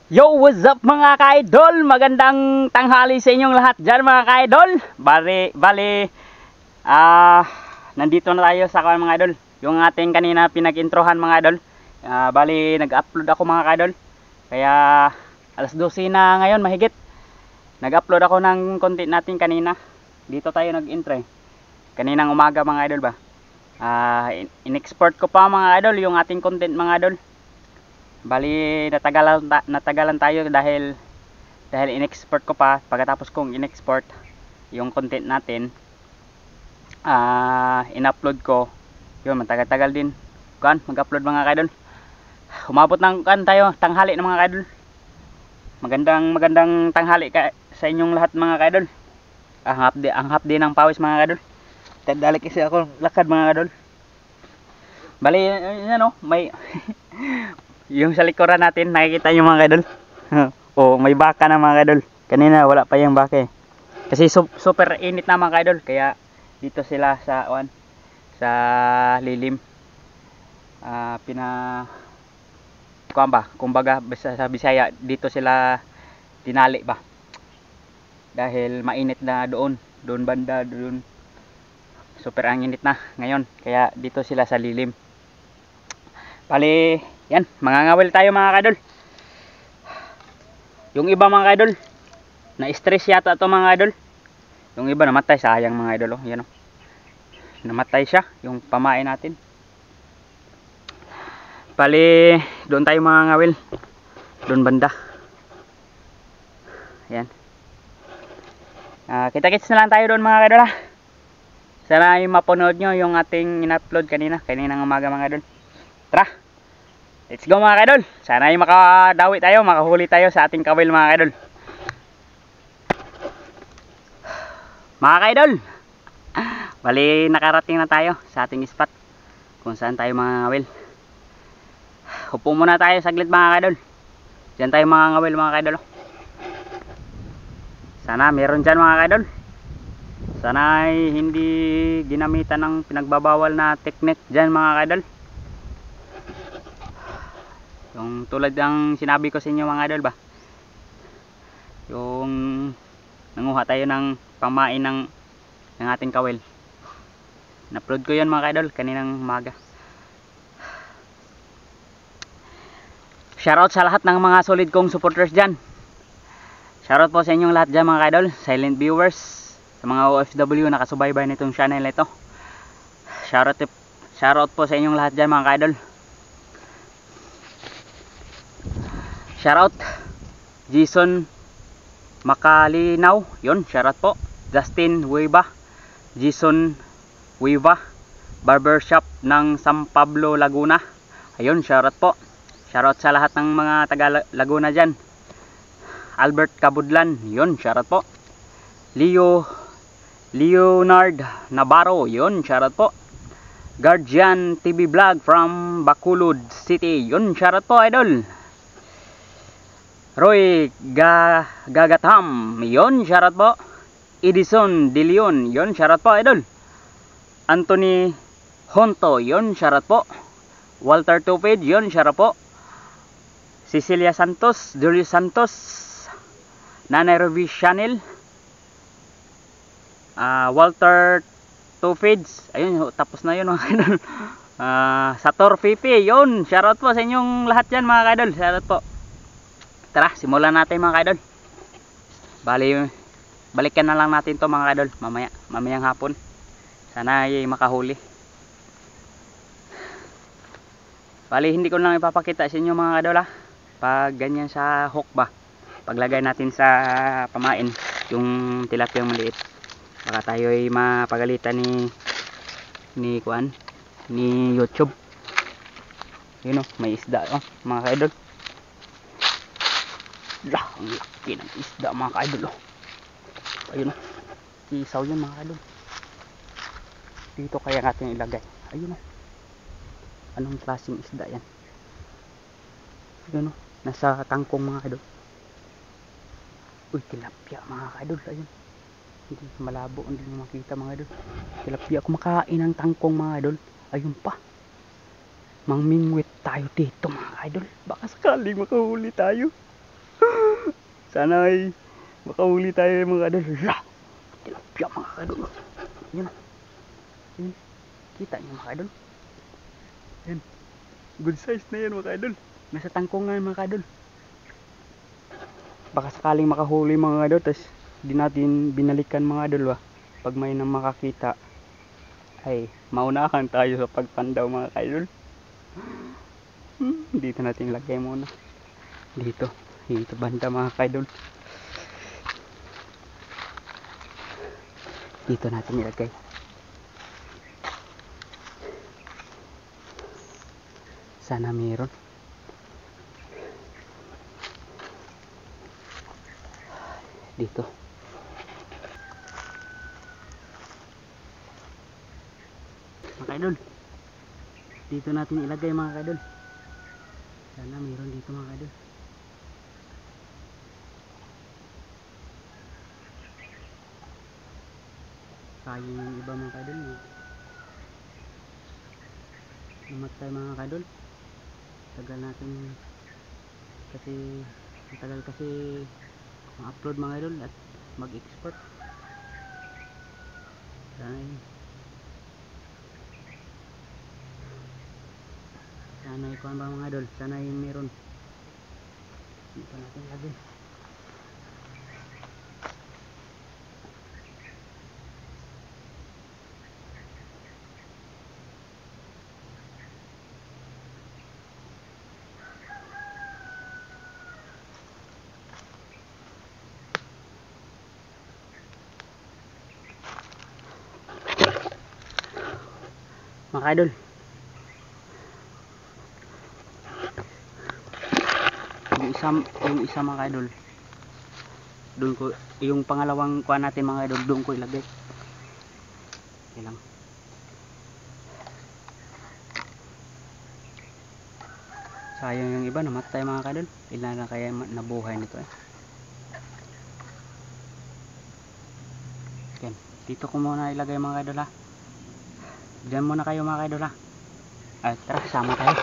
Yo, what's up mga ka-idol? Magandang tanghali sa inyong lahat dyan mga ka-idol. Bali, nandito na tayo sa mga idol. Yung ating kanina pinag-introhan mga idol. Bali, nag-upload ako mga ka-idol. Kaya alas 12 na ngayon mahigit. Nag-upload ako ng content natin kanina. Dito tayo nag-intro. Kaninang umaga mga idol ba. In-export ko pa mga idol yung ating content mga idol. Bali natagalan tayo dahil in-export ko pa. Pagkatapos kong in-export yung content natin, in-upload ko. Yun, matagal-tagal din mag-upload mga kaidol. Umabot ng tayo tanghali ng mga kaidol. Magandang tanghali sa inyong lahat mga kaidol. Ang hapdi ng pawis mga kaidol. Tadalik kasi ako lakad mga kaidol. Bali may yung sa likuran natin, nakikita nyo mga kaidol. May baka na mga kaidol. Kanina wala pa yung baka eh. Kasi super init na mga kaidol. Kaya dito sila sa lilim. Kumbaga sa Bisaya, dito sila tinali ba. Dahil mainit na doon banda doon. Super ang init na ngayon. Kaya dito sila sa lilim. Bali, yan, mangangawil tayo mga kaidol. Yung iba mga kaidol, na-stress yata ito mga kaidol. Yung iba namatay, sayang mga kaidol. Yan o. Namatay siya, yung pamain natin. Bali, doon tayo mangangawil. Doon banda. Yan. Kita-kits na lang tayo doon mga kaidol ha. Sana yung mapanood nyo yung ating in-upload kaninang umaga mga kaidol. Tara! Let's go mga kaidol. Sana ay makadawi tayo, makahuli tayo sa ating kawil mga kaidol. Mga kaidol, bali nakarating na tayo sa ating spot kung saan tayo mga kawil. Upo muna tayo saglit mga kaidol. Diyan tayo mga kawil mga kaidol. Sana meron dyan mga kaidol. Sana ay hindi ginamitan ng pinagbabawal na technique dyan mga kaidol. Yung tulad ng sinabi ko sa inyo mga idol ba, yung nanguha tayo ng pamain ng ating kawil. Na-upload ko yan mga idol kaninang umaga. Shoutout sa lahat ng mga solid kong supporters dyan. Shoutout po sa inyong lahat dyan mga idol, silent viewers, sa mga OFW na kasubaybay nitong channel ito. Shoutout po sa inyong lahat dyan mga idol. Shoutout Jason Makalinaw, yun, shoutout po. Justin Weba, Jason Weba, barbershop ng San Pablo, Laguna. Ayun, shoutout po. Shoutout sa lahat ng mga taga Laguna dyan. Albert Cabudlan, yun, shoutout po. Leonard Navarro, yun, shoutout po. Guardian TV Vlog from Bacolod City, yun, shoutout po idol. Roy Gagatham, yon, shoutout po. Edison De Leon, yon, shoutout po idol. Anthony Honto, yon, shoutout po. Walter Tupid, yon, shoutout po. Cecilia Santos, Julius Santos, Nanay Ruby Chanel, Walter Tupids, ayun, tapos na yun mga idol. Sator Pipi, yon, shoutout po sa inyong lahat dyan mga idol, shoutout po. Tara, simulan natin mga kaidol. Balikan na lang natin to mga kaidol mamayang hapon. Sana ay makahuli. Hindi ko lang ipapakita sa inyo mga kaidol ha. Pag ganyan sa hook ba, paglagay natin sa pamain yung tilapiyang maliit, baka tayo ay mapagalitan ni YouTube. Yun o, may isda mga kaidol. Ang laki ng isda mga kaidol. Ayun o, isaw yun mga kaidol. Dito kaya natin ilagay. Ayun o, anong klaseng isda yan? Ayun o, nasa tangkong mga kaidol. Uy, tilapia mga kaidol. Ayun, hindi malabo, hindi makita mga kaidol. Tilapia, kumakain ng tangkong mga kaidol. Ayun pa, mangmingwit tayo dito mga kaidol. Baka sakaling makahuli tayo. Sana ay makahuli tayo mga idol. Tilapia mga idol. Yan. Yan. Kita niyo mga idol. Yan. Good size na yan mga idol. Nasa tangkungan mga idol. Baka sakaling makahuli mga idol, tapos di natin binalikan mga idol ba. Pag may nang makakita ay maunahan tayo sa pagpandaw mga idol. Dito natin lagay muna. Dito banda mga idol. Dito natin ilagay. Sana meron. Dito. Mga idol. Dito natin ilagay mga idol. Sana meron dito mga idol. Sayang yung iba mga idol. Namatay mga idol. Tagal natin kasi matagal kasi ma-upload mga idol at mag-export. Sana ikuan ba mga idol, sana yung meron. Dito natin lagay. Mga idol, yung isa mga idol, doon ko, yung pangalawang kuha natin mga idol, doon ko ilagay. Okay lang. Sayang yung iba, namatay mga idol. Ilan na kaya nabuhay nito eh. Okay. Dito ko muna ilagay mga idol ha. Diyan muna kayo mga idol ha. Tara, sama tayo.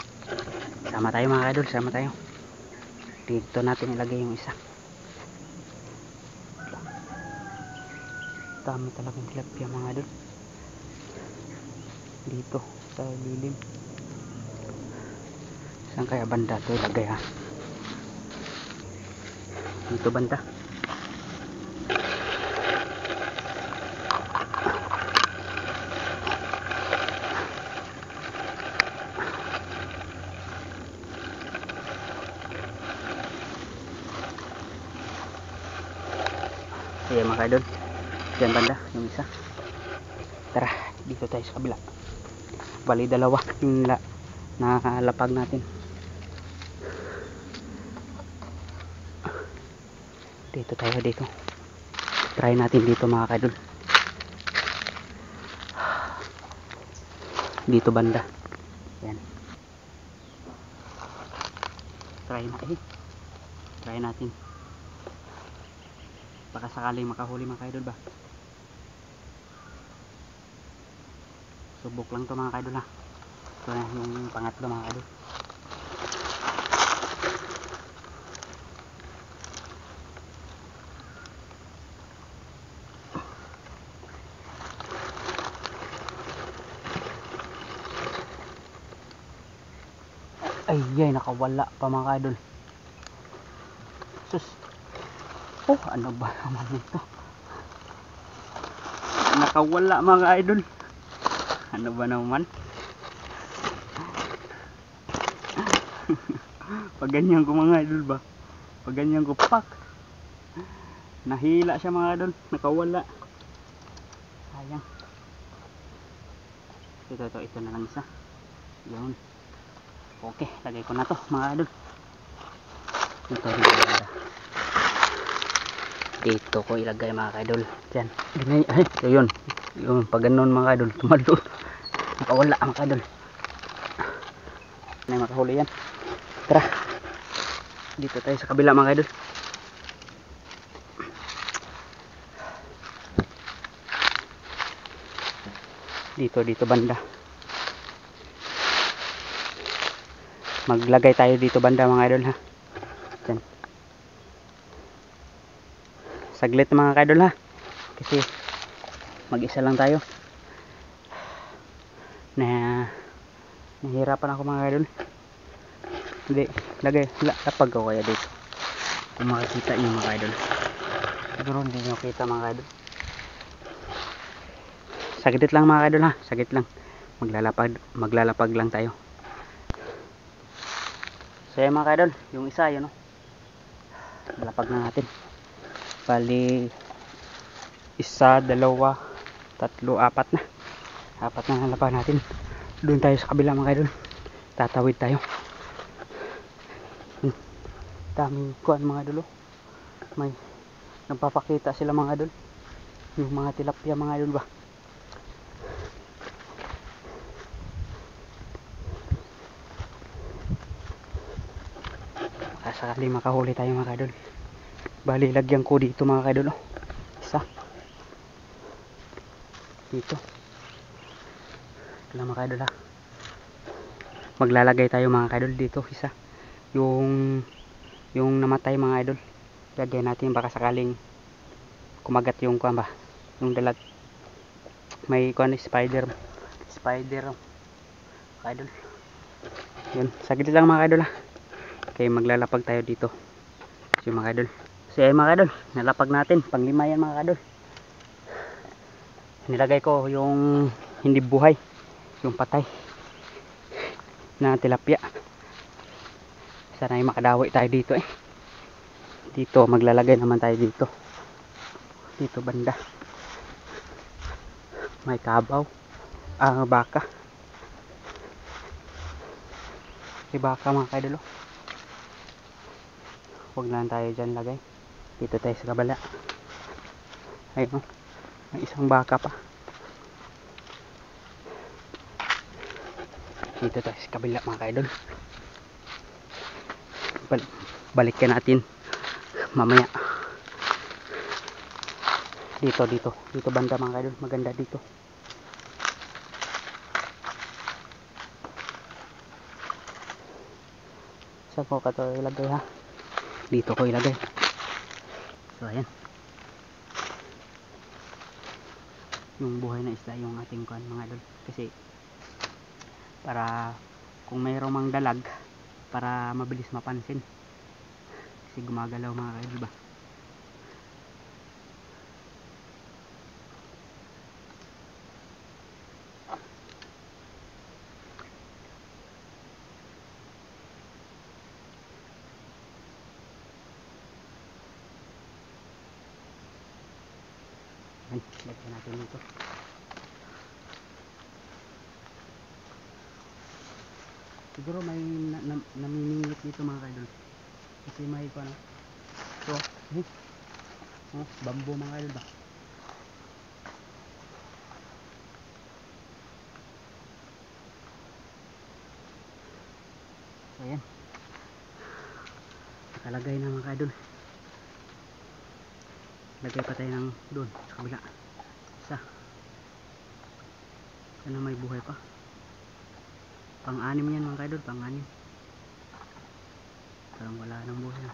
Sama tayo mga idol, sama tayo. Dito natin ilagay yung isa. Dami talagang tilapia mga idol. Dito sa lilim. Saan kaya banda ito ilagay ha? Dito banda. Ayan mga idol, dyan banda yung isa. Tara, dito tayo sa kabila. Bali dalawa yung nalapag natin. Dito tayo dito. Try natin dito mga idol. Dito banda. Ayan. Try natin. Baka sakaling makahuli mga idol ba. Subok lang to mga idol ha. Ito na yung pangatlo mga idol. Ay, nakawala pa mga idol. Sus. Oh, ano ba naman ito? Nakawala mga idol. Ano ba naman? Pag ganyan ko mga idol ba? Pag ganyan ko pak. Nahila siya mga idol. Nakawala. Sayang. Ito na lang isa. Yun. Okay, lagay ko na to mga idol. Ito dito ko ilagay mga idol. Diyan. Ay, yun. Yung pag ganun mga idol, tumalon. Nakawala mga idol. May makahuli yan. Tara. Dito tayo sa kabila mga idol. Dito banda. Maglagay tayo dito banda mga idol ha. Diyan. saglit mga kaidol ha, kasi mag-isa lang tayo. Nahihirapan ako mga kaidol. Hindi, lapag ko kaya dito kung makikita nyo mga kaidol. Siguro hindi nyo kita mga kaidol. Saglit lang mga kaidol ha, saglit lang. Maglalapag lang tayo. So yan mga kaidol, yung isa yun, lapag na natin. Bali isa, dalawa, tatlo, apat na nalapag natin. Doon tayo sa kabila mga kaidol, tatawid tayo. Daming kuan mga idol, may nagpapakita sila mga idol, yung mga tilapia mga idol ba. Sakali makahuli tayo mga idol. Bali lagyan ko dito mga idol, isa dito lang mga idol ha. Maglalagay tayo mga idol dito isa, yung namatay mga idol, lagyan natin baka sakaling kumagat yung kuan ba, yung dalag, may kuan spider mga idol. Yun, saglit lang mga idol ha, kaya maglalapag tayo dito yung mga idol. So ay mga idol, nalapag natin panglima yan mga idol. Nilagay ko yung hindi buhay, yung patay na tilapia. Sana ay makadawi tayo dito dito maglalagay naman tayo dito banda. May kabaw, baka, may baka mga kaidol. Huwag na tayo dyan lagay, dito tayo sa kabala. Ayun, may isang baka pa dito tayo sa kabila mga kaidol. Balikan natin mamaya. Dito banda mga kaidol, maganda dito. Saan ko ito ilagay ha? Dito ko ilagay. So ayan, yung buhay na isda yung ating kuan mga idol, kasi para kung mayroong mang dalag, para mabilis mapansin kasi gumagalaw mga idol ba. Lagyan natin ito. Siguro may namimingwit dito mga kaidol, kasi may ano, so bambo mga kaidol ba. So ayan, nakalagay na mga kaidol. Lagay pa tayo ng doon sa kabila isa. Sana may buhay pa. Pang-anim yan mga kaidol, pang-anim. Parang wala nang buhay na.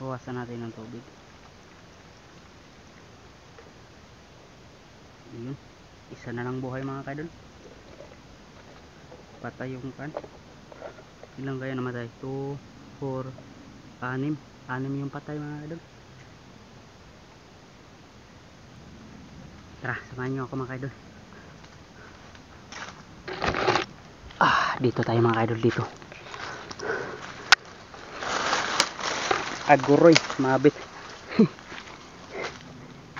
Bawasan natin ng tubig. Ayun, isa na lang buhay mga kaidol. Patay yung kan. Ilang kaya namatay? 2, 4, 6. 6 yung patay mga kaidol. Tara, samahan nyo ako mga kaidol. Dito tayo mga kaidol, dito. Aguroy, mabit.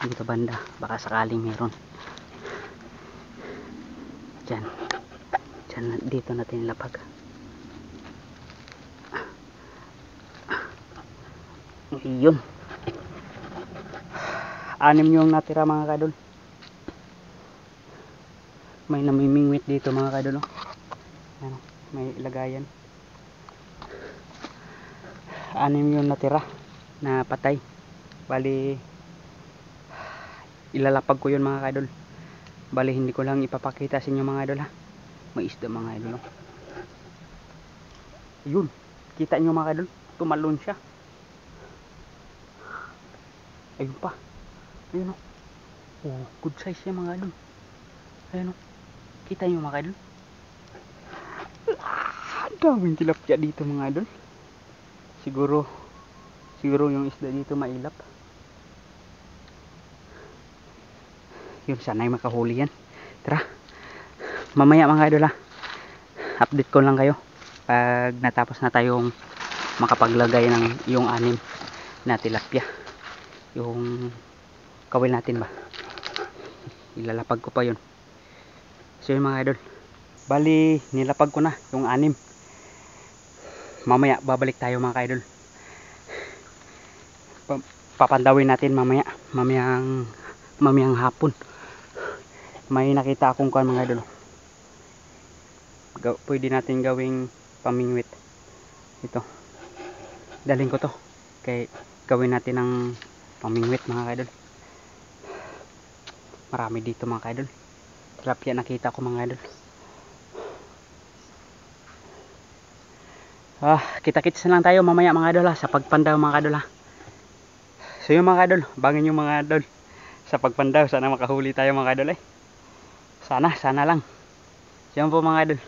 Dito banda, baka sakaling meron. Diyan, dito natin lapag. Yun, 6 yung natira mga kaidol. May namimingwit dito mga kaidol. Ano, may lagayan. 6 yung natira na patay. Bali ilalapag ko yun mga kaidol. Bali hindi ko lang ipapakita sa inyo mga idol ha. May isda mga idol. Ayun, kita nyo mga idol, tumalon siya. Ayun pa. Ayun o. Oh, good size siya mga idol. Ayun o. Kita nyo mga idol. Ang daming tilapia dito mga idol. Siguro yung isda dito mailap. Yun, sana'y makahuli yan. Tara, mamaya mga idol ha, update ko lang kayo pag natapos na tayong makapaglagay ng yung anim na tilapia. Yung kawil natin ba, ilalapag ko pa yun. So yun mga idol, bali nilapag ko na yung anim. Mamaya babalik tayo mga idol, papandawin natin mamayang hapon. May nakita akong kuan mga idol, pwede natin gawing pamingwit. Ito, dalhin ko to kay gawin natin ng pamingwit mga idol. Marami dito mga idol, tilapia nakita ko mga idol. Kita-kits na lang tayo mamaya mga idol ha, sa pagpandaw mga idol ha. So yung mga idol, bangin yung mga idol sa pagpandaw. Sana makahuli tayo mga idol eh. Sana lang. Yan po mga idol.